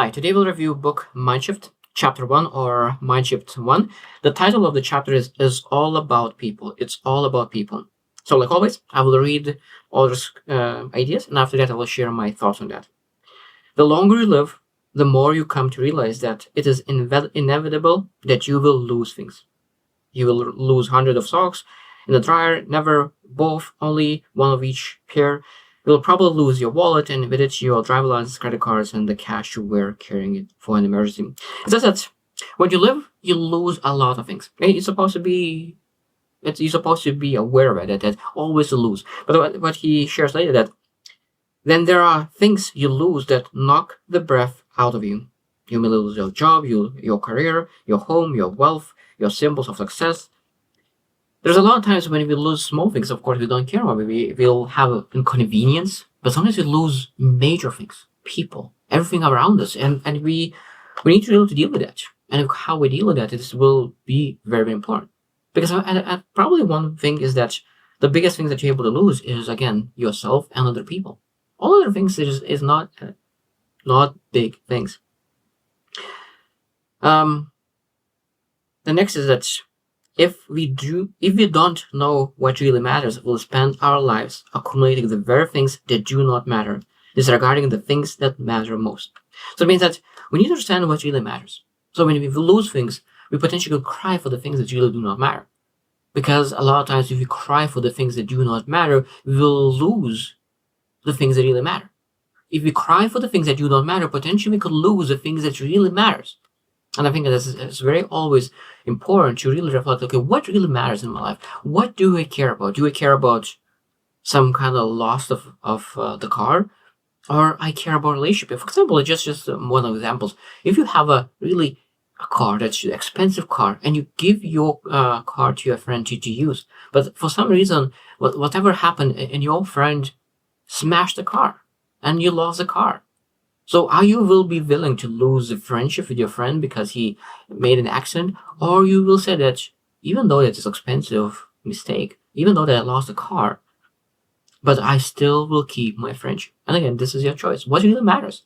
Hi, today we'll review book Mindshift, Chapter 1 or Mindshift 1. The title of the chapter is all about people. It's all about people. So like always, I will read all those ideas, and after that I will share my thoughts on that. The longer you live, the more you come to realize that it is inevitable that you will lose things. You will lose hundreds of socks in the dryer, never both, only one of each pair. You'll probably lose your wallet and with it your driver license, credit cards, and the cash you were carrying it for an emergency. It says that when you live, you lose a lot of things. You're supposed to be aware of it, that always to lose. But what he shares later, that then there are things you lose that knock the breath out of you. You may lose your job, your career, your home, your wealth, your symbols of success. There's a lot of times when we lose small things, of course, we don't care about. We'll have inconvenience, but sometimes we lose major things, people, everything around us, and we need to be able to deal with that. And how we deal with that will be very, very important. Because probably one thing is that the biggest thing that you're able to lose is, again, yourself and other people. All other things is not big things. The next is that if we don't know what really matters, we'll spend our lives accumulating the very things that do not matter, disregarding the things that matter most. So it means that we need to understand what really matters. So when we lose things, we potentially could cry for the things that really do not matter. Because a lot of times if we cry for the things that do not matter, we will lose the things that really matter. If we cry for the things that do not matter, potentially we could lose the things that really matters. And I think that it's very always important to really reflect, okay, what really matters in my life? What do I care about? Do I care about some kind of loss of the car? Or I care about relationship? For example, just one of the examples. If you have a car that's an expensive car and you give your car to your friend to use, but for some reason, whatever happened and your friend smashed the car and you lost the car. So are you will be willing to lose the friendship with your friend because he made an accident? Or you will say that even though it's an expensive mistake, even though that I lost the car, but I still will keep my friendship. And again, this is your choice. What really matters?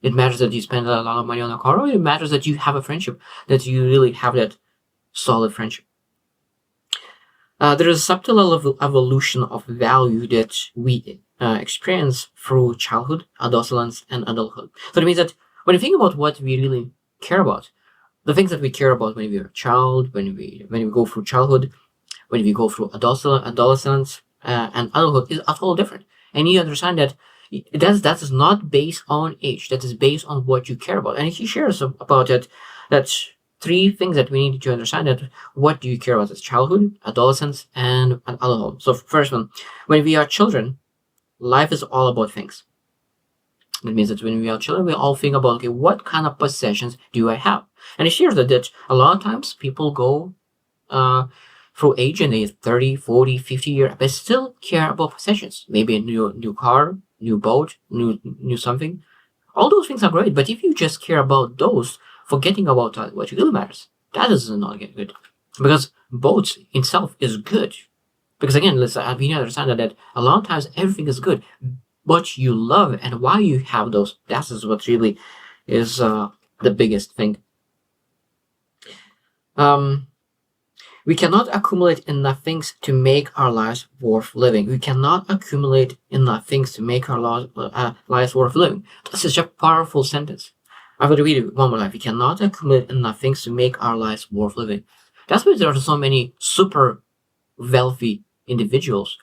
It matters that you spend a lot of money on a car, or it matters that you have a friendship, that you really have that solid friendship. There is a subtle evolution of value that we experience through childhood, adolescence, and adulthood. So it means that when you think about what we really care about, the things that we care about when we are a child, when we go through childhood, when we go through adolescence, and adulthood is at all different. And you understand that that is not based on age. That is based on what you care about. And he shares about it. That's three things that we need to understand: that what do you care about as childhood, adolescence, and adulthood. So first one, when we are children, life is all about things. That means that when we are children, we all think about, okay, what kind of possessions do I have? And it shares that a lot of times people go through age and they 30, 40, 50 years, but still care about possessions. Maybe a new car, new boat, new something. All those things are great, but if you just care about those, forgetting about what really matters, that is not good. Because boats itself is good. Because again, we need to understand that a lot of times everything is good. What you love and why you have those, that is what really is the biggest thing. We cannot accumulate enough things to make our lives worth living. We cannot accumulate enough things to make our lives worth living. That's such a powerful sentence. I will read it one more time. We cannot accumulate enough things to make our lives worth living. That's why there are so many super wealthy individuals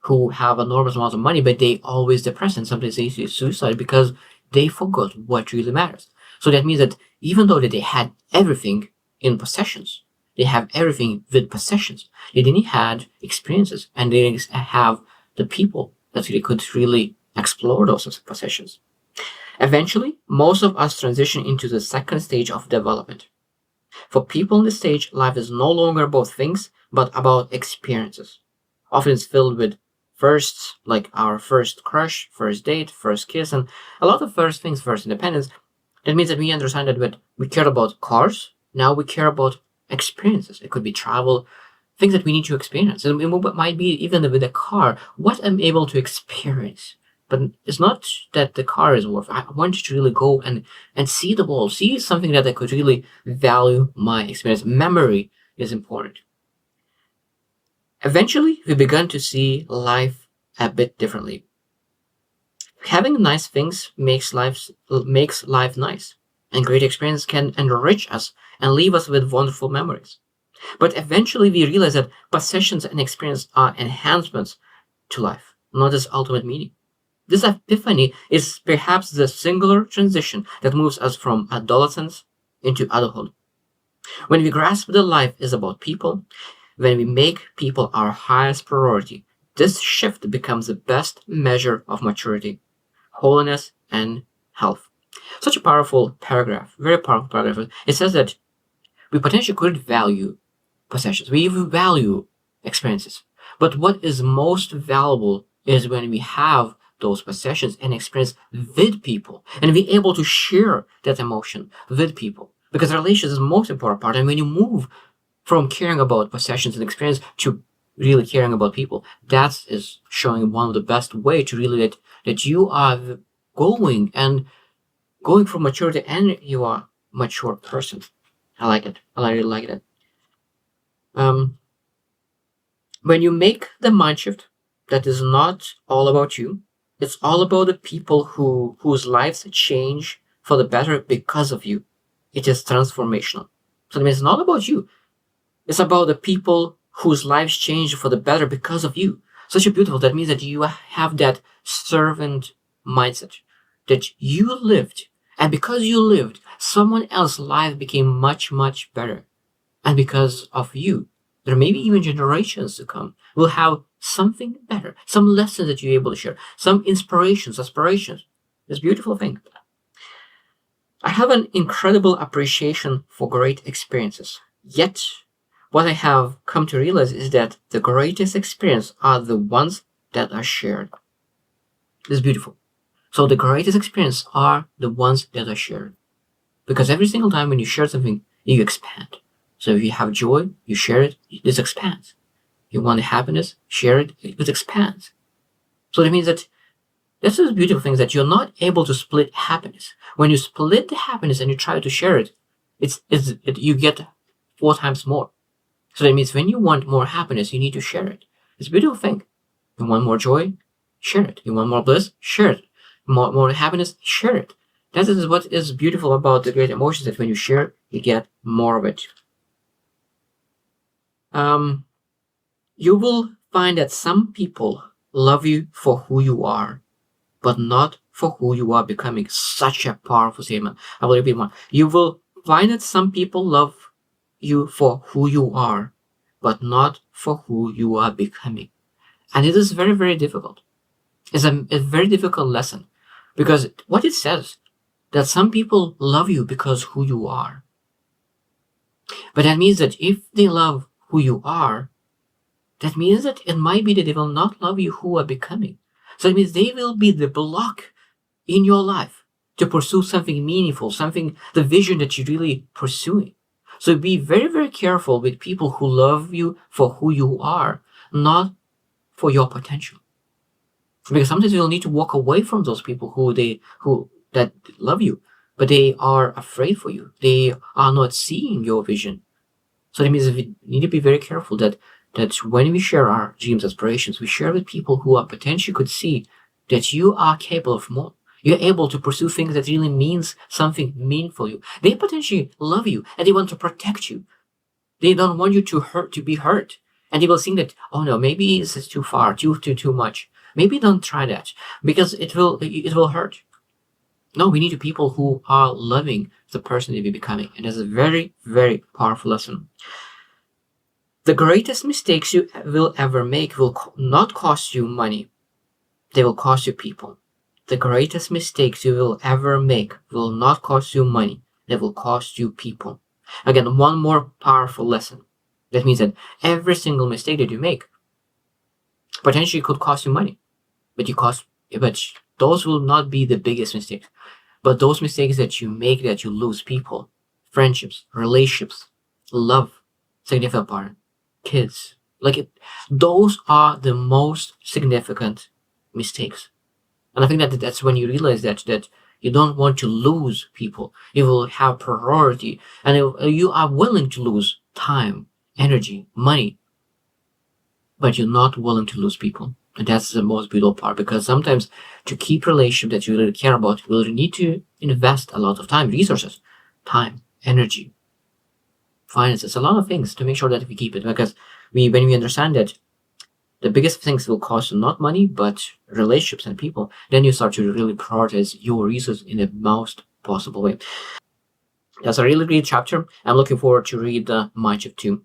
who have enormous amounts of money, but they always depressed and sometimes they suicide because they forgot what really matters. So that means that even though that they had everything in possessions, they have everything with possessions, they didn't have experiences and they didn't have the people that they could really explore those possessions. Eventually, most of us transition into the second stage of development. For people in this stage, life is no longer about things, but about experiences. Often it's filled with firsts, like our first crush, first date, first kiss, and a lot of first things, first independence. That means that we understand that we care about cars, now we care about experiences. It could be travel, things that we need to experience. And it might be even with a car, what I'm able to experience. But it's not that the car is worth. I want you to really go and see the world, see something that I could really value my experience. Memory is important. Eventually, we began to see life a bit differently. Having nice things makes life nice, and great experience can enrich us and leave us with wonderful memories. But eventually, we realize that possessions and experience are enhancements to life, not its ultimate meaning. This epiphany is perhaps the singular transition that moves us from adolescence into adulthood. When we grasp that life is about people, when we make people our highest priority, this shift becomes the best measure of maturity, holiness, and health. Such a powerful paragraph, very powerful paragraph. It says that we potentially could value possessions, we even value experiences. But what is most valuable is when we have those possessions and experience with people and be able to share that emotion with people. Because relations is the most important part. And when you move from caring about possessions and experience to really caring about people, that is showing one of the best way to really that you are going from maturity and you are a mature person. I like it. I really like it. Um, when you make the mind shift, that is not all about you. It's all about the people whose lives change for the better because of you. It is transformational. So it means it's not about you. It's about the people whose lives change for the better because of you. Such a beautiful. That means that you have that servant mindset. That you lived, and because you lived, someone else's life became much, much better. And because of you, there may be even generations to come will have something better, some lessons that you're able to share, some inspirations, aspirations. It's a beautiful thing. I have an incredible appreciation for great experiences. Yet, what I have come to realize is that the greatest experiences are the ones that are shared. It's beautiful. So the greatest experiences are the ones that are shared. Because every single time when you share something, you expand. So if you have joy, you share it, this expands. You want happiness, share it, it expands. So that means that this is a beautiful thing that you're not able to split happiness. When you split the happiness and you try to share it, you get 4 times more. So that means when you want more happiness, you need to share it. It's a beautiful thing. You want more joy, share it. You want more bliss, share it. More happiness, share it. That is what is beautiful about the great emotions, that when you share, you get more of it. You will find that some people love you for who you are, but not for who you are becoming. Such a powerful statement. I will repeat one. You will find that some people love you for who you are, but not for who you are becoming. And it is very, very difficult. It's a very difficult lesson, because what it says, that some people love you because who you are. But that means that if they love who you are, that means that it might be that they will not love you who are becoming. So it means they will be the block in your life to pursue something meaningful, something, the vision that you're really pursuing. So be very, very careful with people who love you for who you are, not for your potential. Because sometimes you'll need to walk away from those people who that love you, but they are afraid for you. They are not seeing your vision. So that means we need to be very careful that when we share our dreams, aspirations, we share with people who are potentially could see that you are capable of more. You're able to pursue things that really means something meaningful for you. They potentially love you and they want to protect you. They don't want you to be hurt. And they will think that, oh no, maybe this is too far, too much. Maybe don't try that because it will hurt. No, we need people who are loving the person they be becoming. And that's a very, very powerful lesson. The greatest mistakes you will ever make will not cost you money. They will cost you people. The greatest mistakes you will ever make will not cost you money. They will cost you people. Again, one more powerful lesson. That means that every single mistake that you make potentially could cost you money. But those will not be the biggest mistakes. But those mistakes that you make, that you lose people, friendships, relationships, love, significant partner, kids, those are the most significant mistakes. And I think that that's when you realize that you don't want to lose people. You will have priority, and you are willing to lose time, energy, money, but you're not willing to lose people. And that's the most beautiful part, because sometimes to keep relationship that you really care about, you will need to invest a lot of time, resources, time, energy, finances, a lot of things to make sure that we keep it. Because when we understand that the biggest things will cost not money, but relationships and people, then you start to really prioritize your resources in the most possible way. That's a really great chapter. I'm looking forward to read my chapter 2.